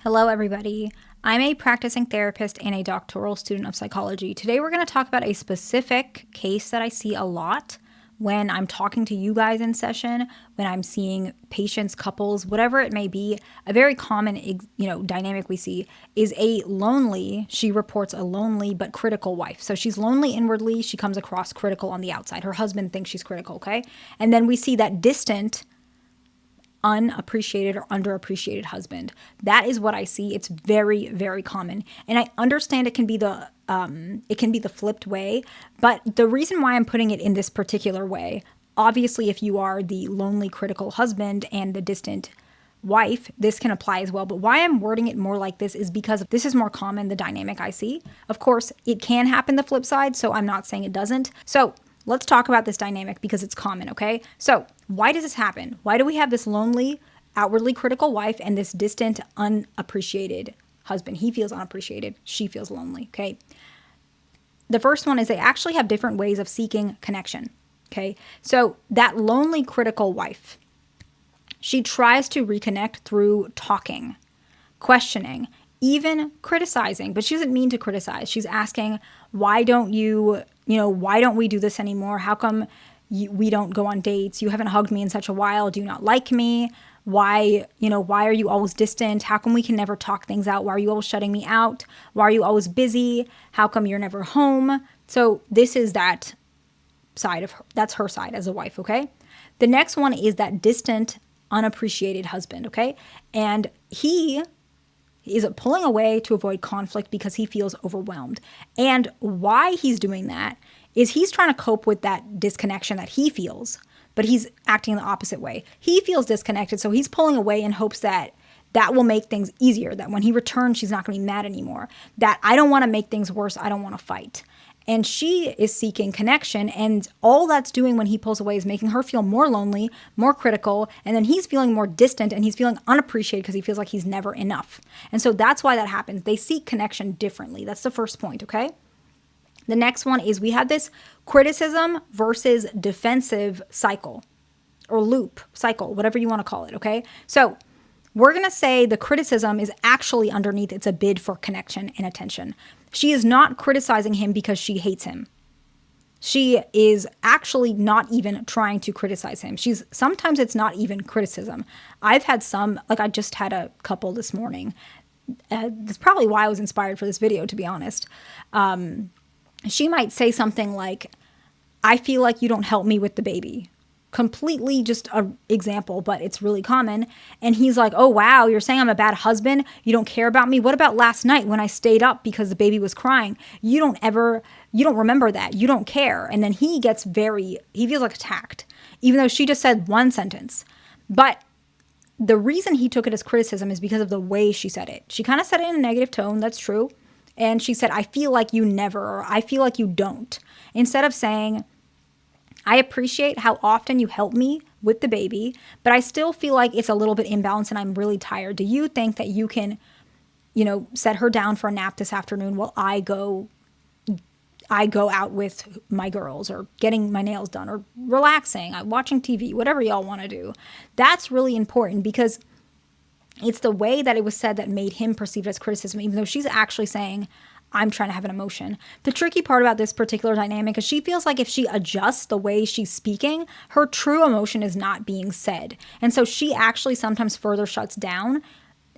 Hello, everybody. I'm a practicing therapist and a doctoral student of psychology. Today, we're going to talk about a specific case that I see a lot when I'm talking to you guys in session, when I'm seeing patients, couples, whatever it may be. A very common, dynamic we see is she reports a lonely but critical wife. So she's lonely inwardly. She comes across critical on the outside. Her husband thinks she's critical, okay? And then we see that distant, unappreciated or underappreciated husband. That is what I see. It's very, very common. And I understand it can be the flipped way, but the reason why I'm putting it in this particular way, obviously if you are the lonely critical husband and the distant wife, this can apply as well. But why I'm wording it more like this is because this is more common, the dynamic I see. Of course, it can happen the flip side, so I'm not saying it doesn't. So let's talk about this dynamic because it's common, okay? So why does this happen? Why do we have this lonely, outwardly critical wife and this distant, unappreciated husband? He feels unappreciated. She feels lonely, okay? The first one is they actually have different ways of seeking connection, okay? So that lonely, critical wife, she tries to reconnect through talking, questioning, even criticizing, but she doesn't mean to criticize. She's asking, why don't we do this anymore? How come we don't go on dates? You haven't hugged me in such a while. Do you not like me? Why are you always distant? How come we can never talk things out? Why are you always shutting me out? Why are you always busy? How come you're never home? So this is that side of her. That's her side as a wife, okay? The next one is that distant, unappreciated husband, okay? And he is pulling away to avoid conflict because he feels overwhelmed. And why he's doing that is he's trying to cope with that disconnection that he feels, but he's acting the opposite way. He feels disconnected, so he's pulling away in hopes that that will make things easier, that when he returns, she's not going to be mad anymore, that I don't want to make things worse, I don't want to fight. And she is seeking connection, and all that's doing when he pulls away is making her feel more lonely, more critical, and then he's feeling more distant and he's feeling unappreciated because he feels like he's never enough. And so that's why that happens. They seek connection differently. That's the first point, okay? The next one is we have this criticism versus defensive cycle or loop cycle, whatever you want to call it, okay? So we're going to say the criticism is actually underneath. It's a bid for connection and attention. She is not criticizing him because she hates him. She is actually not even trying to criticize him. Sometimes it's not even criticism. I've had some, like I just had a couple this morning. That's probably why I was inspired for this video, to be honest. She might say something like, I feel like you don't help me with the baby. Completely just an example, but it's really common. And he's like, oh, wow, you're saying I'm a bad husband? You don't care about me? What about last night when I stayed up because the baby was crying? You don't remember that. You don't care. And then he feels like attacked, even though she just said one sentence. But the reason he took it as criticism is because of the way she said it. She kind of said it in a negative tone. That's true. And she said, I feel like you never, or I feel like you don't. Instead of saying, I appreciate how often you help me with the baby, but I still feel like it's a little bit imbalanced and I'm really tired. Do you think that you can, set her down for a nap this afternoon while I go out with my girls or getting my nails done or relaxing, watching TV, whatever y'all want to do? That's really important because it's the way that it was said that made him perceive it as criticism, even though she's actually saying, I'm trying to have an emotion. The tricky part about this particular dynamic is she feels like if she adjusts the way she's speaking, her true emotion is not being said. And so she actually sometimes further shuts down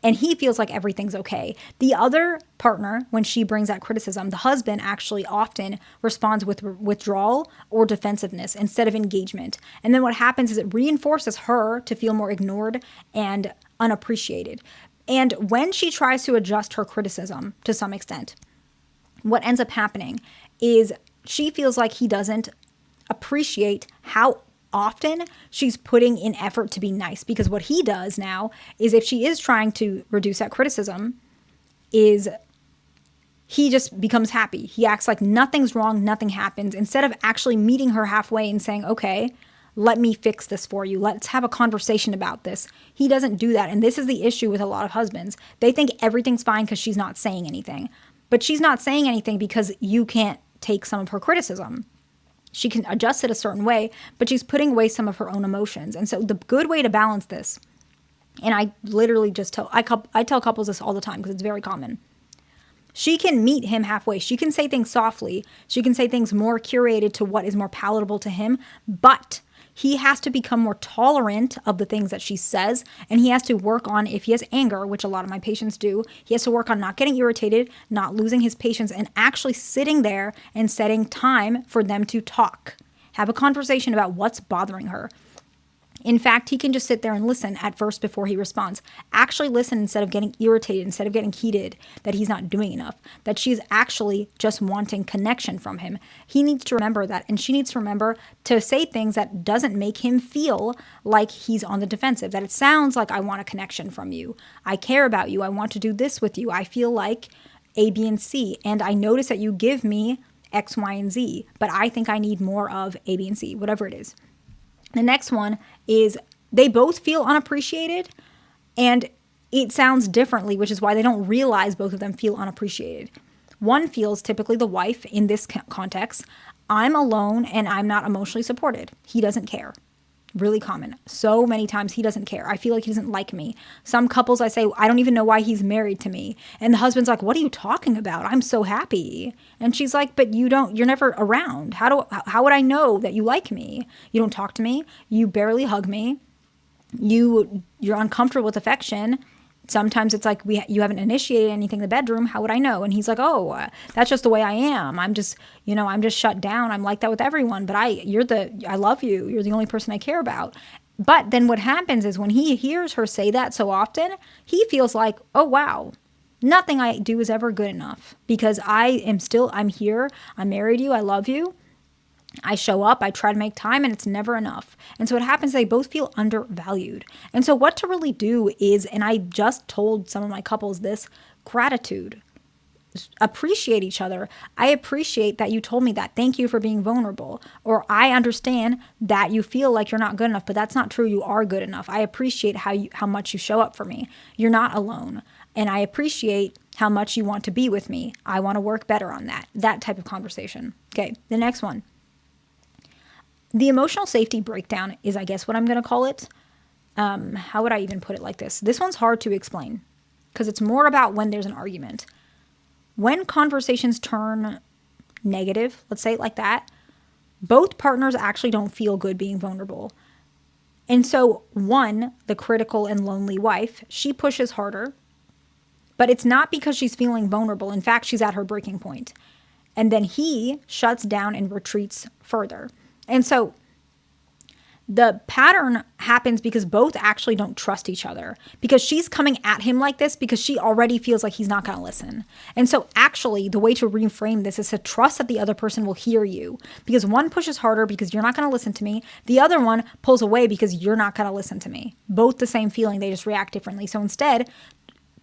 and he feels like everything's okay. The other partner, when she brings that criticism, the husband actually often responds with withdrawal or defensiveness instead of engagement. And then what happens is it reinforces her to feel more ignored and unappreciated. And when she tries to adjust her criticism to some extent, what ends up happening is she feels like he doesn't appreciate how often she's putting in effort to be nice. Because what he does now is if she is trying to reduce that criticism, is he just becomes happy. He acts like nothing's wrong, nothing happens, instead of actually meeting her halfway and saying, okay, let me fix this for you. Let's have a conversation about this. He doesn't do that. And this is the issue with a lot of husbands. They think everything's fine because she's not saying anything. But she's not saying anything because you can't take some of her criticism. She can adjust it a certain way, but she's putting away some of her own emotions. And so the good way to balance this And I literally just I tell couples this all the time because it's very common. She can meet him halfway. She can say things softly. She can say things more curated to what is more palatable to him, but he has to become more tolerant of the things that she says, and he has to work on, if he has anger, which a lot of my patients do, he has to work on not getting irritated, not losing his patience, and actually sitting there and setting time for them to talk. Have a conversation about what's bothering her. In fact, he can just sit there and listen at first before he responds. Actually listen instead of getting irritated, instead of getting heated that he's not doing enough, that she's actually just wanting connection from him. He needs to remember that, and she needs to remember to say things that doesn't make him feel like he's on the defensive, that it sounds like I want a connection from you. I care about you. I want to do this with you. I feel like A, B, and C, and I notice that you give me X, Y, and Z, but I think I need more of A, B, and C, whatever it is. The next one is they both feel unappreciated, and it sounds differently, which is why they don't realize both of them feel unappreciated. One feels, typically the wife in this context, I'm alone and I'm not emotionally supported. He doesn't care. Really common. So many times he doesn't care. I feel like he doesn't like me. Some couples I say, I don't even know why he's married to me. And the husband's like, what are you talking about? I'm so happy. And she's like, but you're never around. How would I know that you like me? You don't talk to me. You barely hug me. You're uncomfortable with affection. Sometimes it's like you haven't initiated anything in the bedroom. How would I know? And he's like, oh, that's just the way I am. I'm just shut down. I'm like that with everyone. But I love you. You're the only person I care about. But then what happens is when he hears her say that so often, he feels like, oh, wow, nothing I do is ever good enough because I'm here. I married you. I love you. I show up, I try to make time, and it's never enough. And so what happens, they both feel undervalued. And so what to really do is, and I just told some of my couples this, gratitude. Appreciate each other. I appreciate that you told me that. Thank you for being vulnerable. Or I understand that you feel like you're not good enough, but that's not true. You are good enough. I appreciate how much you show up for me. You're not alone. And I appreciate how much you want to be with me. I want to work better on that. That type of conversation. Okay, the next one. The emotional safety breakdown is, I guess, what I'm going to call it. How would I even put it like this? This one's hard to explain because it's more about when there's an argument. When conversations turn negative, let's say it like that, both partners actually don't feel good being vulnerable. And so one, the critical and lonely wife, she pushes harder, but it's not because she's feeling vulnerable. In fact, she's at her breaking point. And then he shuts down and retreats further. And so the pattern happens because both actually don't trust each other, because she's coming at him like this because she already feels like he's not going to listen. And so actually the way to reframe this is to trust that the other person will hear you, because one pushes harder because you're not going to listen to me. The other one pulls away because you're not going to listen to me. Both the same feeling, they just react differently. So instead,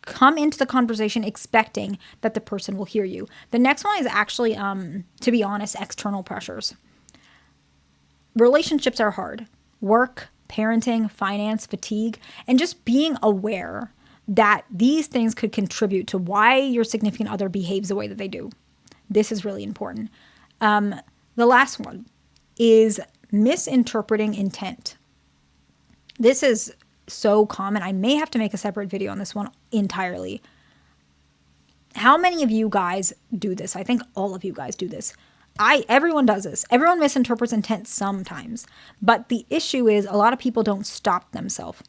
come into the conversation expecting that the person will hear you. The next one is actually, to be honest, external pressures. Relationships are hard. Work, parenting, finance, fatigue, and just being aware that these things could contribute to why your significant other behaves the way that they do. This is really important. The last one is misinterpreting intent. This is so common. I may have to make a separate video on this one entirely. How many of you guys do this? I think all of you guys do this. Everyone does this. Everyone misinterprets intent sometimes. But the issue is a lot of people don't stop themselves.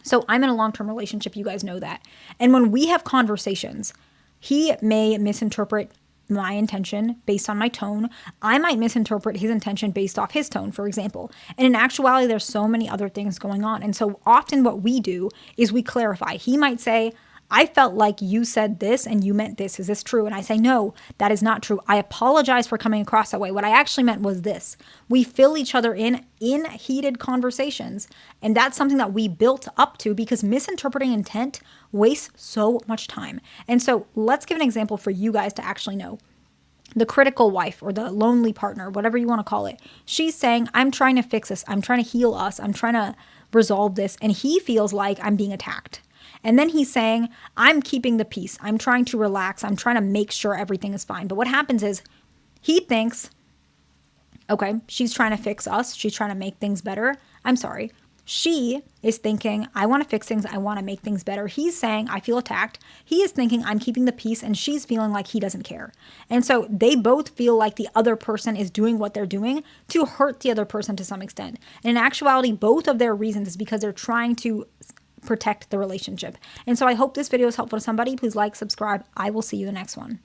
So I'm in a long-term relationship. You guys know that. And when we have conversations, he may misinterpret my intention based on my tone. I might misinterpret his intention based off his tone, for example. And in actuality, there's so many other things going on. And so often what we do is we clarify. He might say, I felt like you said this and you meant this. Is this true? And I say, no, that is not true. I apologize for coming across that way. What I actually meant was this. We fill each other in heated conversations. And that's something that we built up to because misinterpreting intent wastes so much time. And so let's give an example for you guys to actually know. The critical wife or the lonely partner, whatever you want to call it. She's saying, I'm trying to fix this. I'm trying to heal us. I'm trying to resolve this. And he feels like I'm being attacked. And then he's saying, I'm keeping the peace. I'm trying to relax. I'm trying to make sure everything is fine. But what happens is he thinks, okay, she's trying to fix us. She's trying to make things better. I'm sorry. She is thinking, I want to fix things. I want to make things better. He's saying, I feel attacked. He is thinking, I'm keeping the peace. And she's feeling like he doesn't care. And so they both feel like the other person is doing what they're doing to hurt the other person to some extent. And in actuality, both of their reasons is because they're trying to protect the relationship. And so I hope this video is helpful to somebody. Please like, subscribe. I will see you in the next one.